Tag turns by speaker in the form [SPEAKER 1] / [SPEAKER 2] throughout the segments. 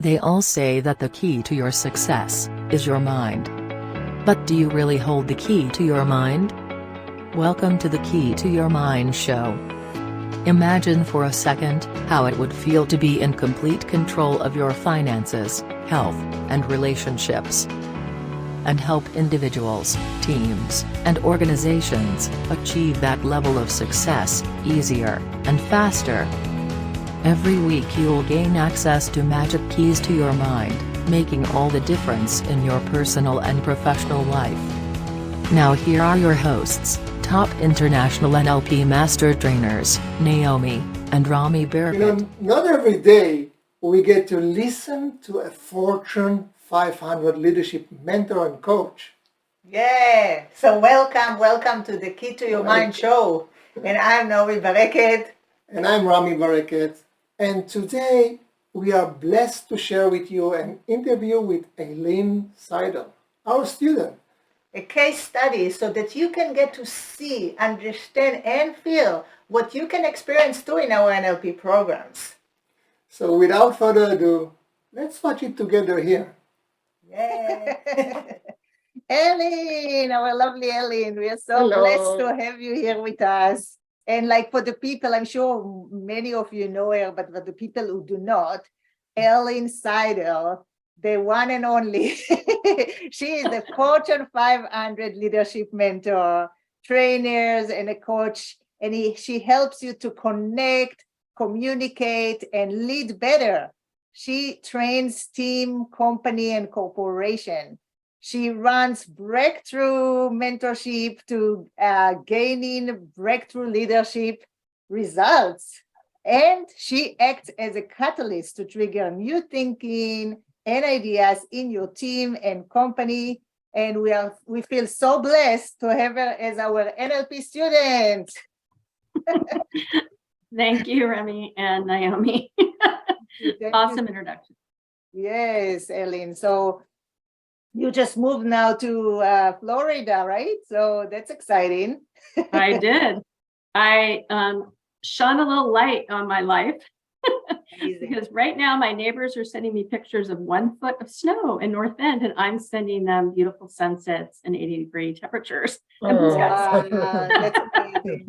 [SPEAKER 1] They all say that the key to your success is your mind. But do you really hold the key to your mind? Welcome to the Key to Your Mind show. Imagine for a second how it would feel to be in complete control of your finances, health, and relationships. And help individuals, teams, and organizations achieve that level of success easier and faster. Every week you'll gain access to magic keys to your mind, making all the difference in your personal and professional life. Now here are your hosts, top international NLP master trainers, Naomi and Rami Barrett.
[SPEAKER 2] Not every day we get to listen to a Fortune 500 leadership mentor and coach.
[SPEAKER 3] Yeah, so welcome to the Key to Your Mind show. And I'm Naomi Barrett.
[SPEAKER 2] And I'm Rami Barrett. And today we are blessed to share with you an interview with Ellin, Sidell, our student.
[SPEAKER 3] A case study so that you can get to see, understand, and feel what you can experience too in our NLP programs.
[SPEAKER 2] So without further ado, let's watch it together here.
[SPEAKER 3] Yeah. Ellin, our lovely Ellin, we are so blessed to have you here with us. And like for the people, I'm sure many of you know her, but for the people who do not, Ellin Sidell, the one and only. She is a Fortune 500 leadership mentor, trainers, and a coach. And she helps you to connect, communicate, and lead better. She trains team, company, and corporation. She runs breakthrough mentorship to gaining breakthrough leadership results. And she acts as a catalyst to trigger new thinking and ideas in your team and company. And we feel so blessed to have her as our NLP student.
[SPEAKER 4] Thank you, Remy and Naomi. Awesome introduction.
[SPEAKER 3] Yes, Ellin. So you just moved now to Florida, right? So that's exciting.
[SPEAKER 4] I did. I shone a little light on my life because right now my neighbors are sending me pictures of 1 foot of snow in North Bend, and I'm sending them beautiful sunsets and 80-degree temperatures.
[SPEAKER 3] Wow, that's amazing.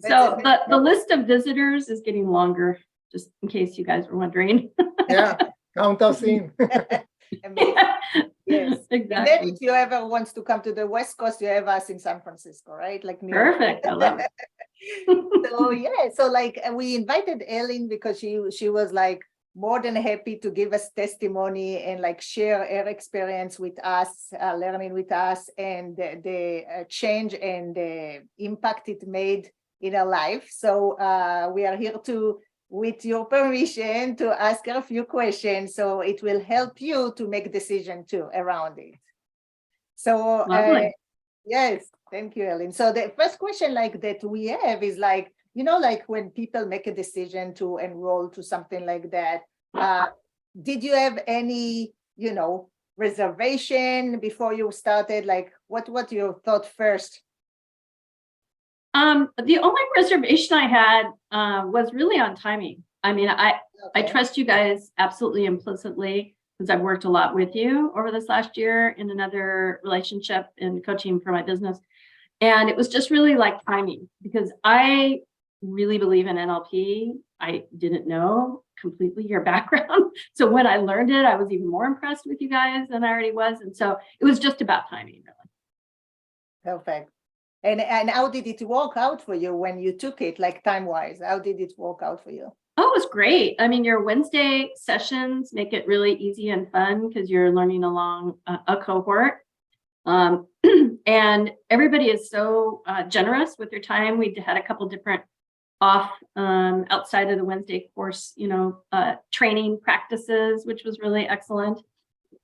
[SPEAKER 4] So the list of visitors is getting longer, just in case you guys were wondering.
[SPEAKER 2] Yeah, count us in.
[SPEAKER 3] Amazing. Yes,
[SPEAKER 4] exactly.
[SPEAKER 3] And then if you ever wants to come to the West Coast, you have us in San Francisco, right? Like
[SPEAKER 4] Perfect. I love it.
[SPEAKER 3] So yeah, so like we invited Ellin because she was like more than happy to give us testimony and like share her experience with us, learning with us, and the change and the impact it made in her life. So we are here to, with your permission, to ask her a few questions, so it will help you to make a decision too around it. So yes, thank you, Ellin. So the first question like that we have is like, like when people make a decision to enroll to something like that, did you have any, reservation before you started? Like what you thought first?
[SPEAKER 4] The only reservation I had was really on timing. I mean, I trust you guys absolutely implicitly because I've worked a lot with you over this last year in another relationship in coaching for my business. And it was just really like timing because I really believe in NLP. I didn't know completely your background. So when I learned it, I was even more impressed with you guys than I already was. And so it was just about timing, really.
[SPEAKER 3] Perfect. And how did it work out for you when you took it, like time-wise? How did it work out for you?
[SPEAKER 4] Oh, it was great. I mean, your Wednesday sessions make it really easy and fun because you're learning along a cohort. And everybody is so generous with their time. We had a couple different off outside of the Wednesday course, training practices, which was really excellent.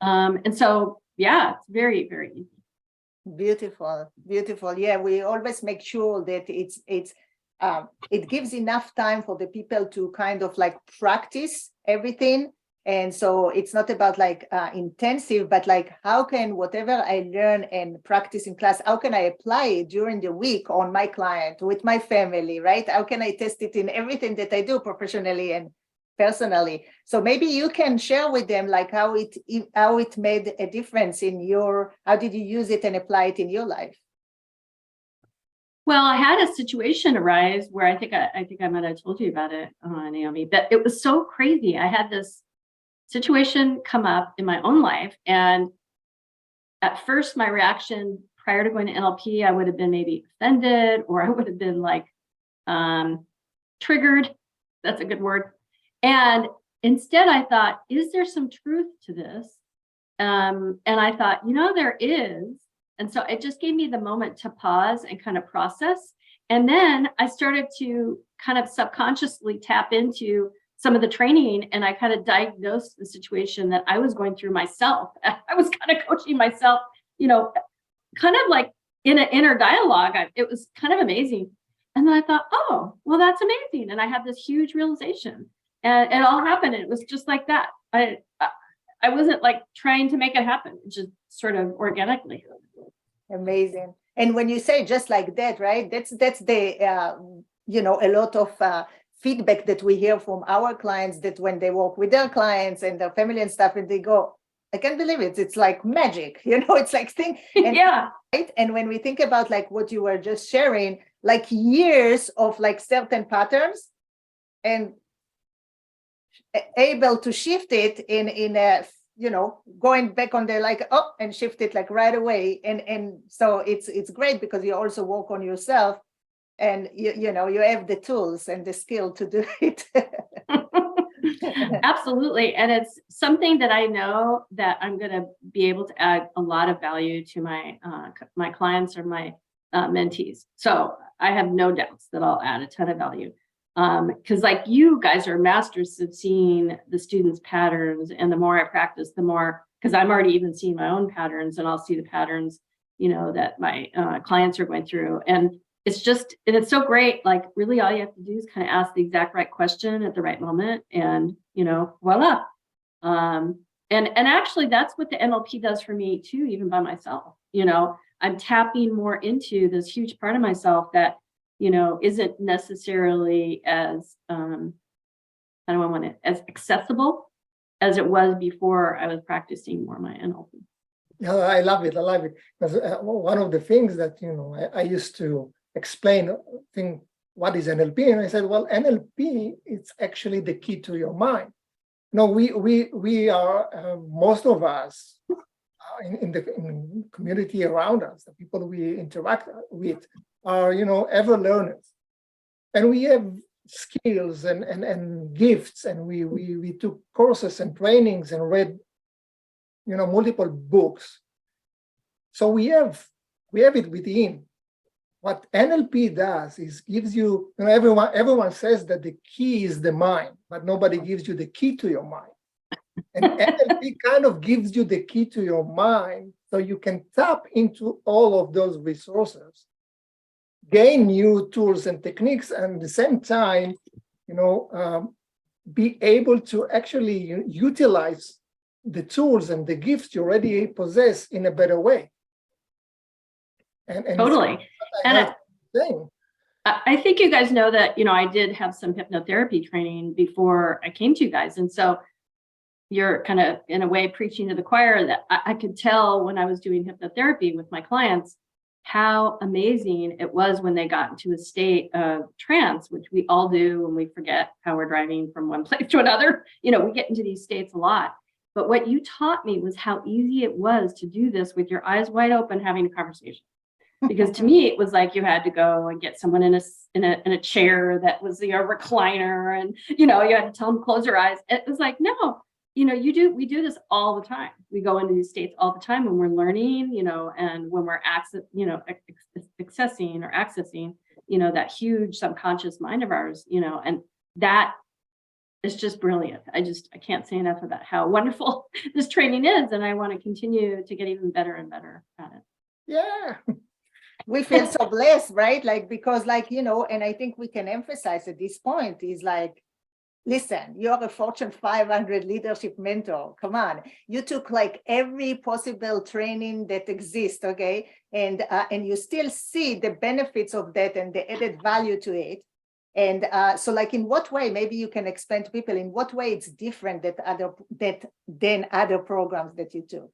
[SPEAKER 4] And so, yeah, it's very, very easy.
[SPEAKER 3] Beautiful. Yeah, we always make sure that it gives enough time for the people to kind of like practice everything. And so it's not about like intensive, but like how can whatever I learn and practice in class, how can I apply it during the week on my client, with my family, right? How can I test it in everything that I do professionally and personally. So maybe you can share with them like how it made a difference in how did you use it and apply it in your life?
[SPEAKER 4] Well, I had a situation arise where I think I might have told you about it, Naomi, but it was so crazy. I had this situation come up in my own life, and at first my reaction prior to going to NLP, I would have been maybe offended, or I would have been like triggered. That's a good word. And instead I thought, is there some truth to this? And I thought, there is. And so it just gave me the moment to pause and kind of process. And then I started to kind of subconsciously tap into some of the training, and I kind of diagnosed the situation that I was going through myself. I was kind of coaching myself, kind of like in an inner dialogue. It was kind of amazing. And then I thought, oh, well, that's amazing. And I had this huge realization, and it all happened. It was just like that. I wasn't like trying to make it happen. It just sort of organically.
[SPEAKER 3] Amazing. And when you say just like that, right? That's the a lot of feedback that we hear from our clients, that when they work with their clients and their family and stuff, and they go, I can't believe it. It's like magic, it's like thing. And,
[SPEAKER 4] yeah.
[SPEAKER 3] Right. And when we think about like what you were just sharing, like years of like certain patterns, and able to shift it in a going back on there like and shift it like right away, and so it's great because you also work on yourself, and you have the tools and the skill to do it.
[SPEAKER 4] Absolutely. And it's something that I know that I'm going to be able to add a lot of value to my clients or my mentees. So I have no doubts that I'll add a ton of value. Because like you guys are masters of seeing the students' patterns, and the more I practice, the more, because I'm already even seeing my own patterns, and I'll see the patterns, that my clients are going through. And it's so great. Like really all you have to do is kind of ask the exact right question at the right moment, and, voila. And actually that's what the NLP does for me too, even by myself. I'm tapping more into this huge part of myself that isn't necessarily as as accessible as it was before I was practicing more my NLP.
[SPEAKER 2] Yeah, I love it. Because one of the things that I used to explain, what is NLP, and I said, well, NLP it's actually the key to your mind. We are most of us in the community around us, the people we interact with, are ever learners, and we have skills and gifts, and we took courses and trainings and read multiple books, so we have it within. What NLP does is gives you, everyone says that the key is the mind, but nobody gives you the key to your mind. And NLP kind of gives you the key to your mind, so you can tap into all of those resources, gain new tools and techniques, and at the same time, be able to actually utilize the tools and the gifts you already possess in a better way. And
[SPEAKER 4] totally. And I think you guys know that, I did have some hypnotherapy training before I came to you guys. And so you're kind of, in a way, preaching to the choir that I could tell when I was doing hypnotherapy with my clients how amazing it was when they got into a state of trance, which we all do when we forget how we're driving from one place to another. We get into these states a lot. But what you taught me was how easy it was to do this with your eyes wide open, having a conversation. Because to me, it was like you had to go and get someone in a chair that was your recliner, and you had to tell them close your eyes. It was like, no, we do this all the time. We go into these states all the time when we're learning, and when we're accessing that huge subconscious mind of ours, and that is just brilliant. I can't say enough about how wonderful this training is, and I want to continue to get even better and better at it.
[SPEAKER 2] Yeah.
[SPEAKER 3] We feel so blessed, right? Because and I think we can emphasize at this point is like, listen, you're a Fortune 500 leadership mentor. Come on. You took like every possible training that exists, okay? And you still see the benefits of that and the added value to it. And so like in what way, maybe you can explain to people in what way it's different than other programs that you took.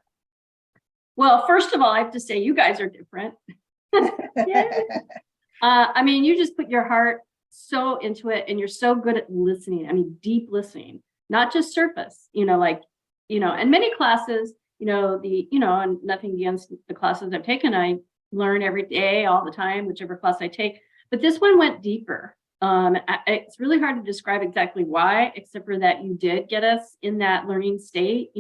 [SPEAKER 4] Well, first of all, I have to say you guys are different. Yeah. I mean, you just put your heart so into it, and you're so good at listening. I mean, deep listening, not just surface, like, and many classes, and nothing against the classes I've taken, I learn every day, all the time, whichever class I take, but this one went deeper. It's really hard to describe exactly why, except for that you did get us in that learning state,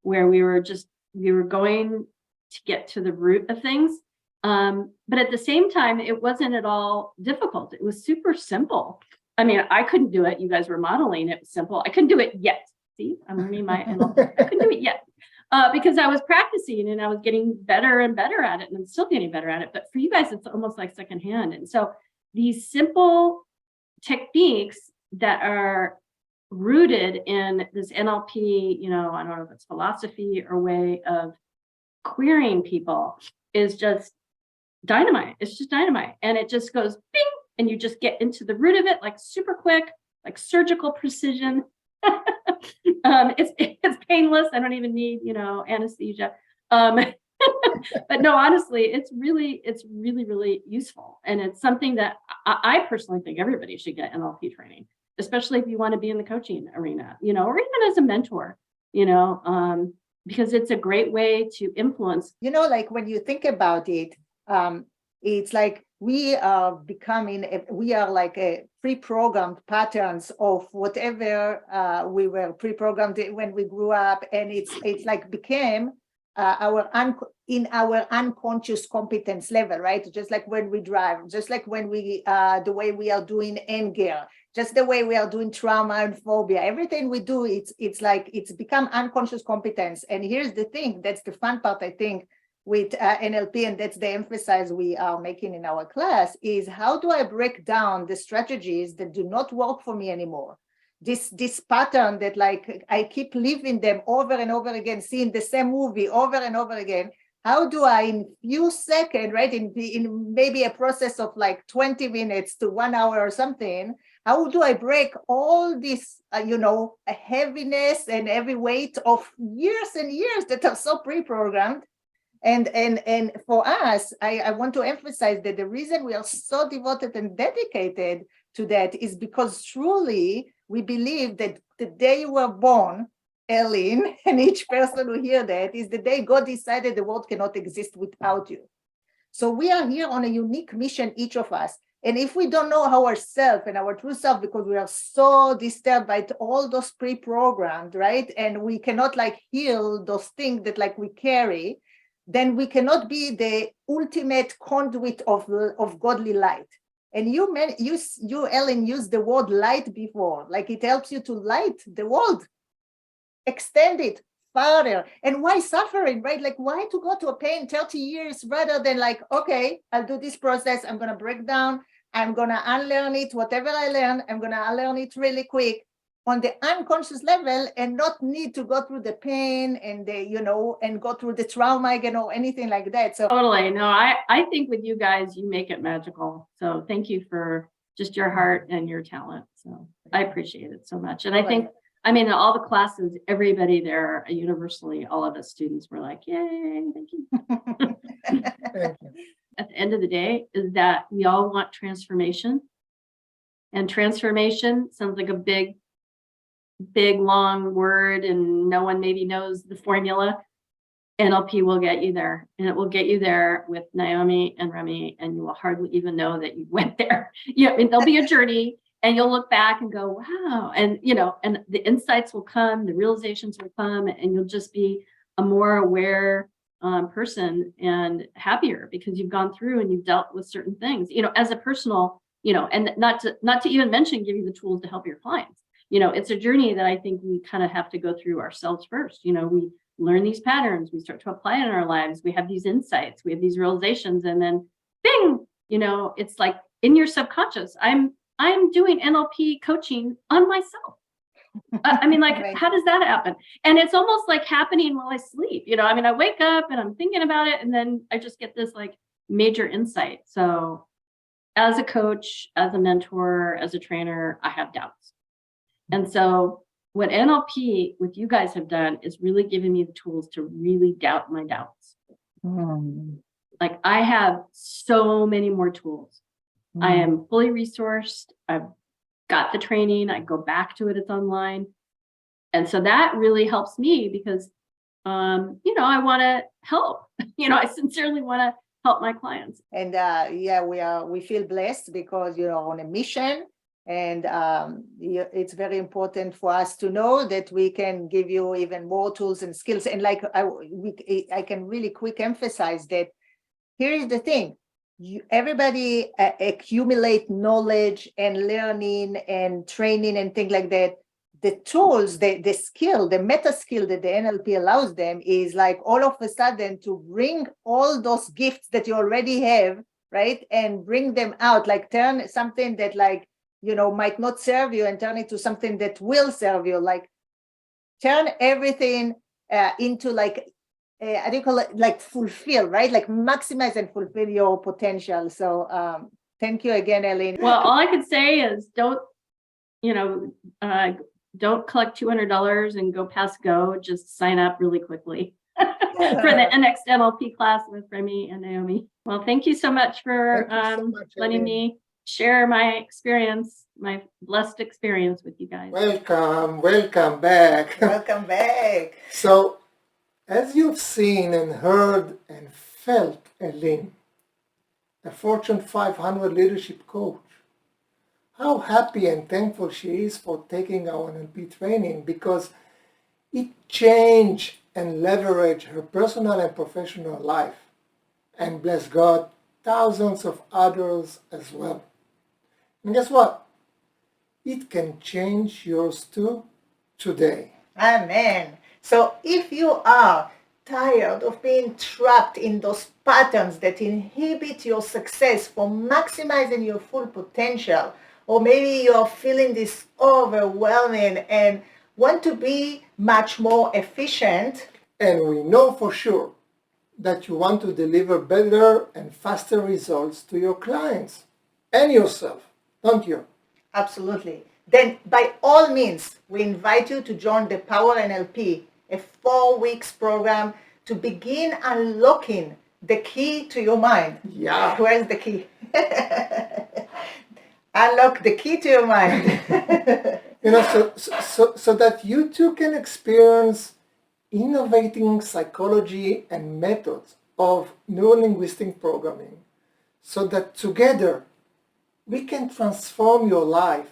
[SPEAKER 4] where we were going to get to the root of things. But at the same time, it wasn't at all difficult. It was super simple. I mean, I couldn't do it. You guys were modeling. It was simple. I couldn't do it yet. See, I'm learning my NLP. I couldn't do it yet because I was practicing and I was getting better and better at it, and I'm still getting better at it. But for you guys, it's almost like secondhand. And so these simple techniques that are rooted in this NLP, I don't know if it's philosophy or way of querying people, is just dynamite. It's just dynamite. And it just goes bing, and you just get into the root of it, like super quick, like surgical precision. It's painless. I don't even need, anesthesia. But no, honestly, it's really, really useful. And it's something that I personally think everybody should get NLP training, especially if you want to be in the coaching arena, or even as a mentor, because it's a great way to influence.
[SPEAKER 3] Like when you think about it, it's like we are like a pre-programmed patterns of whatever we were pre-programmed when we grew up, and it's like became in our unconscious competence level, right? Just like when we drive, just like when we the way we are doing anger, just the way we are doing trauma and phobia, everything we do, it's like it's become unconscious competence. And here's the thing, that's the fun part, I think, with NLP, and that's the emphasis we are making in our class, is how do I break down the strategies that do not work for me anymore? This pattern that like I keep living them over and over again, seeing the same movie over and over again. How do I, in few seconds, right, in maybe a process of like 20 minutes to 1 hour or something, how do I break all this, a heaviness and heavy weight of years and years that are so pre-programmed? And for us, I want to emphasize that the reason we are so devoted and dedicated to that is because truly we believe that the day you were born, Ellin, and each person who hear that, is the day God decided the world cannot exist without you. So we are here on a unique mission, each of us. And if we don't know ourselves and our true self, because we are so disturbed by all those pre-programmed, right? And we cannot like heal those things that like we carry, then we cannot be the ultimate conduit of godly light. And you, Ellin, used the word light before, like it helps you to light the world, extend it farther. And why suffering, right? Like why to go to a pain 30 years rather than like, okay, I'll do this process. I'm going to break down. I'm going to unlearn it. Whatever I learn, I'm going to unlearn it really quick on the unconscious level, and not need to go through the pain and and go through the trauma again or anything like that. So
[SPEAKER 4] totally. No, I think with you guys, you make it magical. So thank you for just your heart and your talent. So I appreciate it so much. And I think, all the classes, everybody there, universally, all of us students were like, yay, thank you.
[SPEAKER 2] Thank you.
[SPEAKER 4] At the end of the day, is that we all want transformation. And transformation sounds like a big, long word, and no one maybe knows the formula. NLP will get you there, and it will get you there with Naomi and Remy, and you will hardly even know that you went there. There'll be a journey, and you'll look back and go, wow. And, and the insights will come, the realizations will come, and you'll just be a more aware person and happier because you've gone through and you've dealt with certain things, as a personal, and not to even mention give you the tools to help your clients. It's a journey that I think we kind of have to go through ourselves first. We learn these patterns, we start to apply it in our lives, we have these insights, we have these realizations, and then bing, it's like in your subconscious, I'm doing NLP coaching on myself. Right. How does that happen? And it's almost like happening while I sleep. I wake up and I'm thinking about it, and then I just get this like major insight. So as a coach, as a mentor, as a trainer, I have doubts. And so what NLP with you guys have done is really given me the tools to really doubt my doubts. Like I have so many more tools. I am fully resourced. I've got the training. I go back to it. It's online. And so that really helps me because, I want to help, I sincerely want to help my clients.
[SPEAKER 3] And we feel blessed because you're on a mission. And it's very important for us to know that we can give you even more tools and skills. And like I can really quick emphasize that here is the thing. Everybody accumulate knowledge and learning and training and things like that. The tools, the skill, the meta skill that the NLP allows them is like all of a sudden to bring all those gifts that you already have, right? And bring them out, like turn something that might not serve you and turn it to something that will serve you, like turn everything into how do you call it? Like fulfill, right? Like maximize and fulfill your potential. So thank you again, Ellin.
[SPEAKER 4] Well, all I could say is don't collect $200 and go past go. Just sign up really quickly for the next NLP class with Remy and Naomi. Well, thank you so much for letting me share my experience, my blessed experience with you guys.
[SPEAKER 2] Welcome back.
[SPEAKER 3] Welcome back.
[SPEAKER 2] So, as you've seen and heard and felt, Ellin, a Fortune 500 leadership coach, how happy and thankful she is for taking our NLP training because it changed and leveraged her personal and professional life. And bless God, thousands of others as well. And guess what? It can change yours too today.
[SPEAKER 3] Amen. So if you are tired of being trapped in those patterns that inhibit your success from maximizing your full potential, or maybe you're feeling this overwhelming and want to be much more efficient.
[SPEAKER 2] And we know for sure that you want to deliver better and faster results to your clients and yourself, don't you?
[SPEAKER 3] Absolutely. Then by all means, we invite you to join the Power NLP, a 4 weeks program to begin unlocking the key to your mind.
[SPEAKER 2] Yeah.
[SPEAKER 3] Where's the key? Unlock the key to your mind.
[SPEAKER 2] So that you too can experience innovating psychology and methods of neurolinguistic programming, so that together we can transform your life,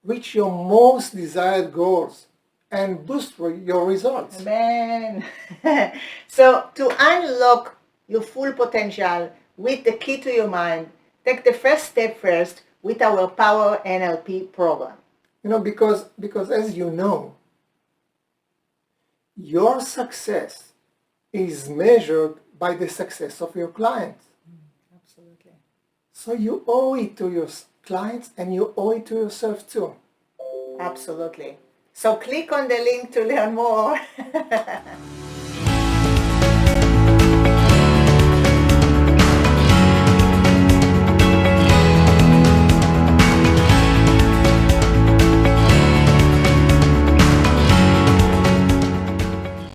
[SPEAKER 2] reach your most desired goals, and boost your results.
[SPEAKER 3] Amen. So to unlock your full potential with the key to your mind, take the first step first with our Power NLP program.
[SPEAKER 2] Because as you know, your success is measured by the success of your clients.
[SPEAKER 3] Absolutely.
[SPEAKER 2] So you owe it to your clients and you owe it to yourself too.
[SPEAKER 3] Absolutely. So click on the link to learn more.